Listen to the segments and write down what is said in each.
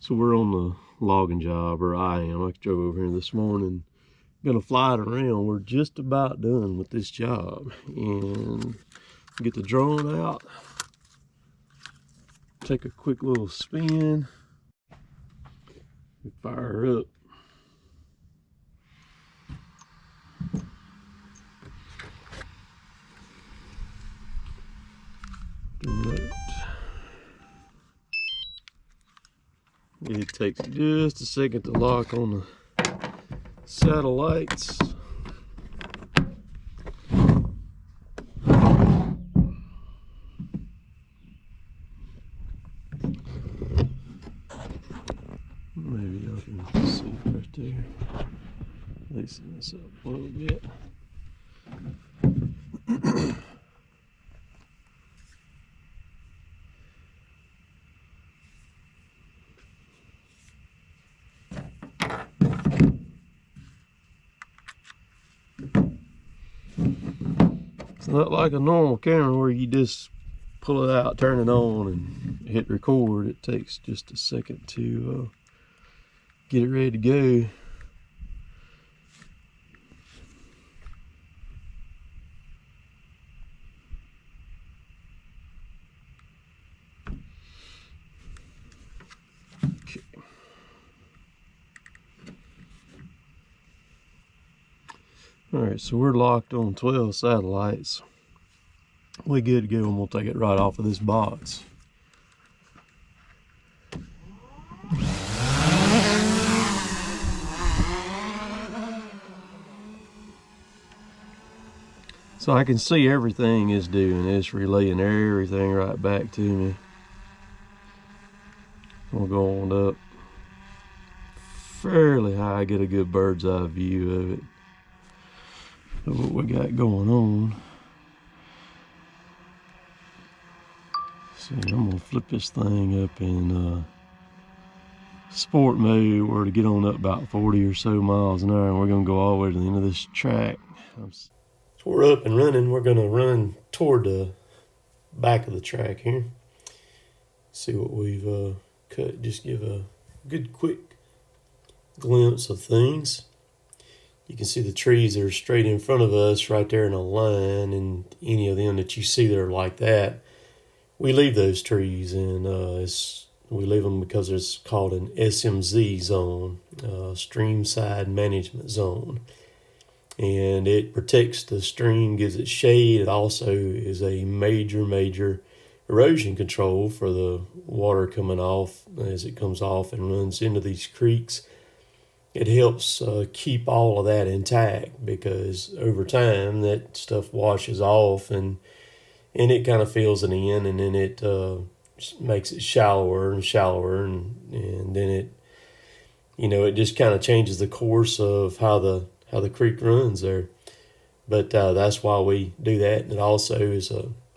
So we're on the logging job, or I am. I drove over here this morning. Gonna fly it around. We're just about done with this job. And get the drone out. Take a quick little spin. Fire her up. It takes just a second to lock on the satellites. Maybe y'all can see right there. Loosen this up a little bit. It's not like a normal camera where you just pull it out, turn it on, and hit record. It takes just a second to get it ready to go. Okay. All right, so we're locked on 12 satellites. We good to go, and we'll take it right off of this box. So I can see everything it's doing. It's relaying everything right back to me. We'll go on up fairly high, get a good bird's eye view of it, of what we got going on. See, I'm gonna flip this thing up in sport mode, where to get on up about 40 or so miles an hour, and we're gonna go all the way to the end of this track. So we're up and running. We're gonna run toward the back of the track here. See what we've cut. Just give a good quick glimpse of things. You can see the trees that are straight in front of us right there in a line, and any of them that you see that are like that, we leave those trees, and we leave them because it's called an SMZ zone, Stream Side Management Zone. And it protects the stream, gives it shade. It also is a major erosion control for the water coming off as it comes off and runs into these creeks. It helps keep all of that intact, because over time that stuff washes off, and it kind of fills it in, and then it makes it shallower and shallower, and then it, it just kind of changes the course of how the creek runs there. But that's why we do that. And it also is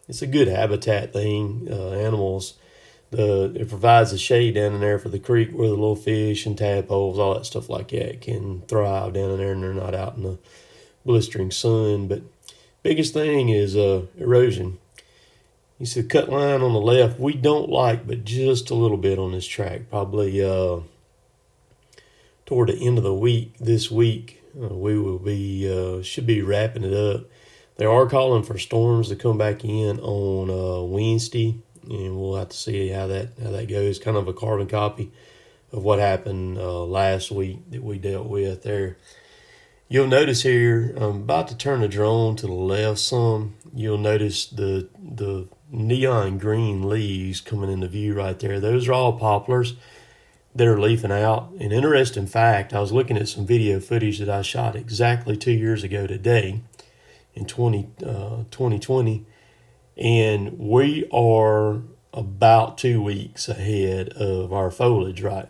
it's a good habitat thing. Animals, it provides a shade down in there for the creek where the little fish and tadpoles, all that stuff like that, can thrive down in there, and they're not out in the blistering sun. But biggest thing is erosion. You see the cut line on the left, we don't like, but just a little bit on this track. Probably toward the end of the week, this week, we will be should be wrapping it up. They are calling for storms to come back in on Wednesday, and we'll have to see how that goes. Kind of a carbon copy of what happened last week that we dealt with there. You'll notice here, I'm about to turn the drone to the left some. You'll notice the neon green leaves coming into view right there. Those are all poplars that are leafing out. An interesting fact, I was looking at some video footage that I shot exactly 2 years ago today in 2020, and we are about 2 weeks ahead of our foliage or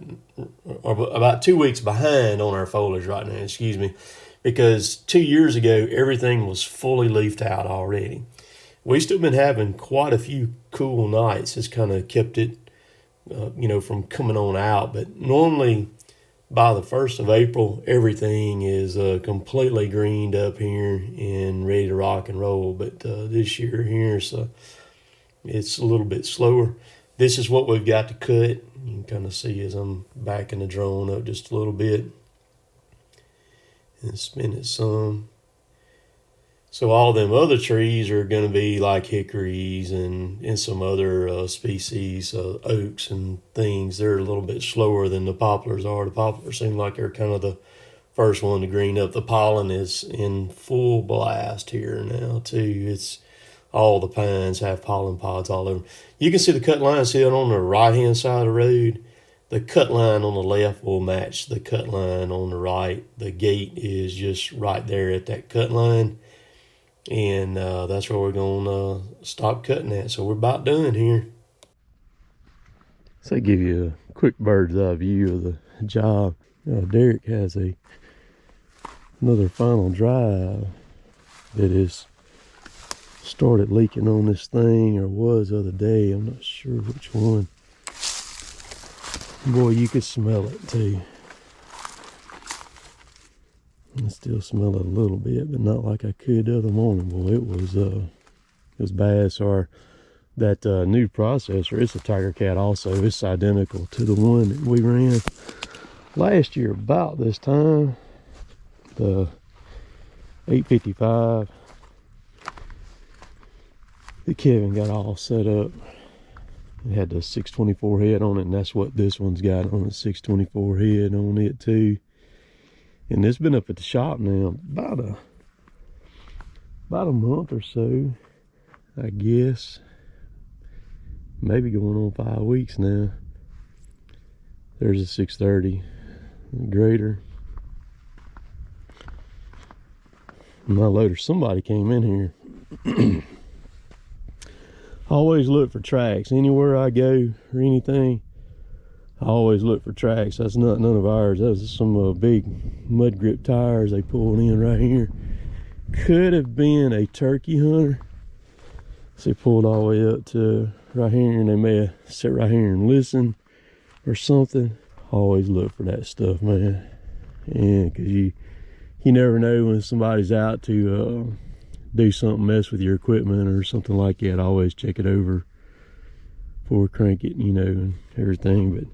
about 2 weeks behind on our foliage right now, excuse me, because 2 years ago everything was fully leafed out already. We've still been having quite a few cool nights. It's kind of kept it from coming on out, but normally by the 1st of April, everything is completely greened up here and ready to rock and roll. But this year here, it's a little bit slower. This is what we've got to cut. You can kind of see as I'm backing the drone up just a little bit and spin it some. So all them other trees are going to be like hickories and some other species, oaks and things. They're a little bit slower than the poplars are. The poplars seem like they're kind of the first one to green up. The pollen is in full blast here now too. It's all the pines have pollen pods all over. You can see the cut line still on the right hand side of the road. The cut line on the left will match the cut line on the right. The gate is just right there at that cut line. And that's where we're going to stop cutting at. So we're about done here. So I give you a quick bird's eye view of the job. Derek has another final drive that is started leaking on this thing, or was the other day. I'm not sure which one. Boy, you could smell it too. I still smell it a little bit, but not like I could the other morning. Boy, it was bad. So that new processor, it's a Tiger Cat also. It's identical to the one that we ran last year about this time. The 855 that Kevin got all set up. It had the 624 head on it, and that's what this one's got on it, 624 head on it too. And it's been up at the shop now about a month or so, I guess. Maybe going on 5 weeks now. There's a 630 grader. My loader, somebody came in here. I always look for tracks. Anywhere I go or anything, I always look for tracks. That's not none of ours. Those are some big mud grip tires they pulled in right here. Could have been a turkey hunter. So they pulled all the way up to right here, and they may have sit right here and listen or something. Always look for that stuff, man. Yeah, because you never know when somebody's out to do something, mess with your equipment or something like that. I always check it over before I crank it, you know, and everything. But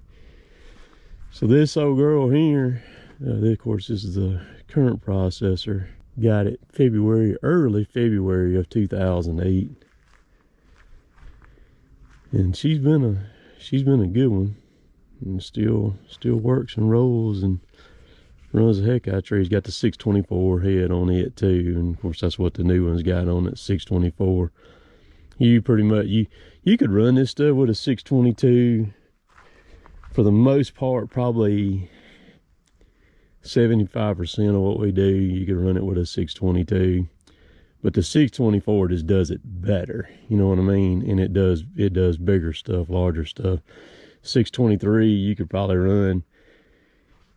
so this old girl here, of course, this is the current processor. Got it early February of 2008, and she's been a good one, and still works and rolls and runs the heck out of trees. Got the 624 head on it too, and of course that's what the new one's got on it, 624. You pretty much you could run this stuff with a 622 for the most part. Probably 75% of what we do, you could run it with a 622, but the 624 just does it better, you know what I mean? And it does bigger stuff, larger stuff. 623 you could probably run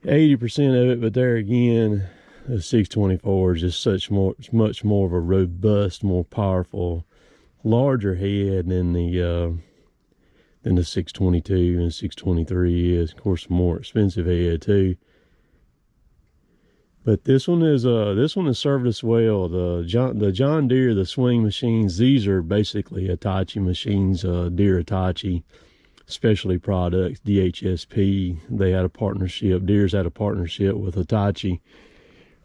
80% of it, but there again, the 624 is just much more of a robust, more powerful, larger head than the 622 and 623 is. Of course, a more expensive head too. But this one has served us well. The John Deere, the swing machines, these are basically Hitachi machines, Deere Hitachi specialty products, DHSP. They had a partnership. Deere's had a partnership with Hitachi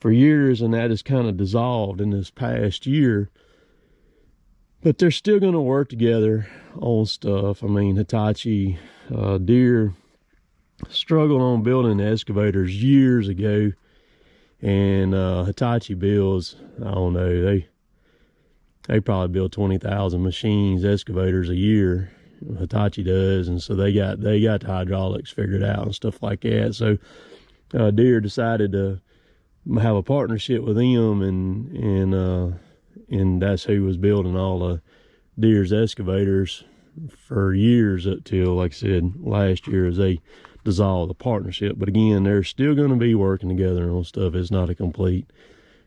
for years, and that has kind of dissolved in this past year. But they're still going to work together on stuff. I mean, Hitachi, Deere struggled on building the excavators years ago, and Hitachi builds, I don't know, they probably build 20,000 machines, excavators a year. Hitachi does, and so they got the hydraulics figured out and stuff like that. So Deere decided to have a partnership with them, and that's who was building all the Deere's excavators for years up till, like I said, last year as they dissolved the partnership. But again, they're still going to be working together on stuff. It's not a complete,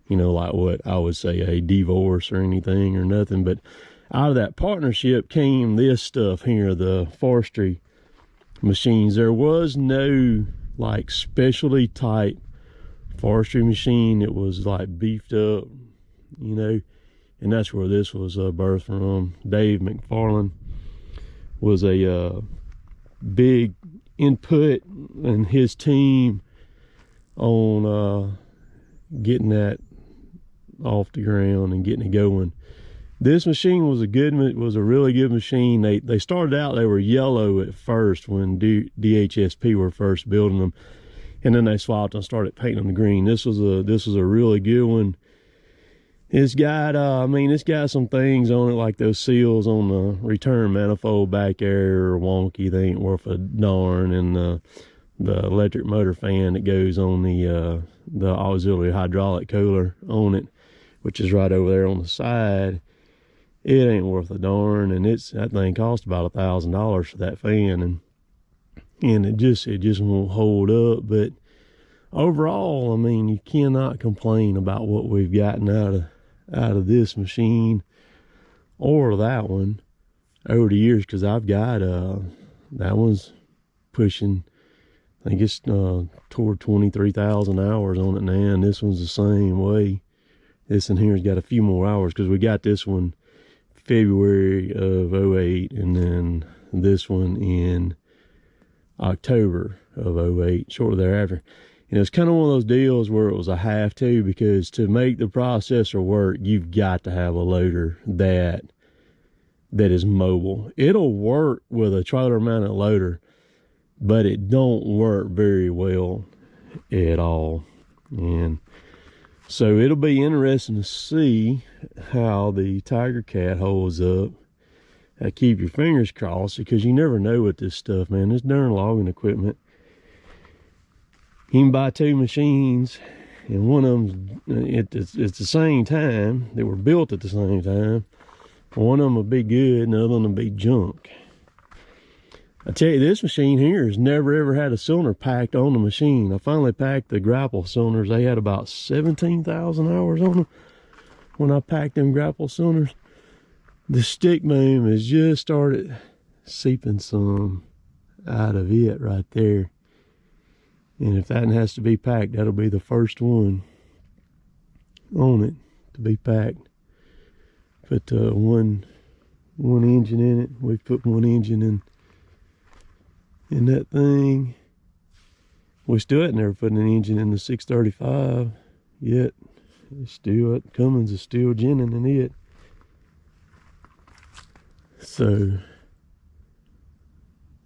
you know, like what I would say a divorce or anything or nothing, but out of that partnership came this stuff here, the forestry machines. There was no like specialty type forestry machine. It was like beefed up, you know, and that's where this was birthed from. Dave McFarland was a big input in his team on getting that off the ground and getting it going. This machine was a really good machine. They started out, they were yellow at first when DHSP were first building them, and then they swapped and started painting them green. This was a really good one. It's got it's got some things on it, like those seals on the return manifold back there are wonky. They ain't worth a darn. And the electric motor fan that goes on the auxiliary hydraulic cooler on it, which is right over there on the side, it ain't worth a darn. And that thing cost about $1,000 for that fan, and it just won't hold up. But overall, I mean, you cannot complain about what we've gotten out of this machine or that one over the years, because I've got that one's pushing, I think it's toward 23,000 hours on it now, and this one's the same way. This in here's got a few more hours, because we got this one February of 08, and then this one in October of 08, shortly thereafter. And it's kind of one of those deals where it was a have to, because to make the processor work, you've got to have a loader that is mobile. It'll work with a trailer mounted loader, but it don't work very well at all. And so it'll be interesting to see how the Tiger Cat holds up. Keep your fingers crossed, because you never know with this stuff, man. This darn logging equipment, you can buy two machines, and one of them, it's the same time. They were built at the same time. One of them will be good, and the other one will be junk. I tell you, this machine here has never ever had a cylinder packed on the machine. I finally packed the grapple cylinders. They had about 17,000 hours on them when I packed them grapple cylinders. The stick boom has just started seeping some out of it right there. And if that has to be packed, that'll be the first one on it to be packed. Put one engine in it. We've put one engine in that thing. We still hadn't never put an engine in the 635 yet. It's still, Cummins is still ginning in it. So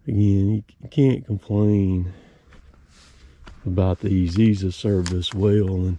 again, you can't complain about these. These have served us well, and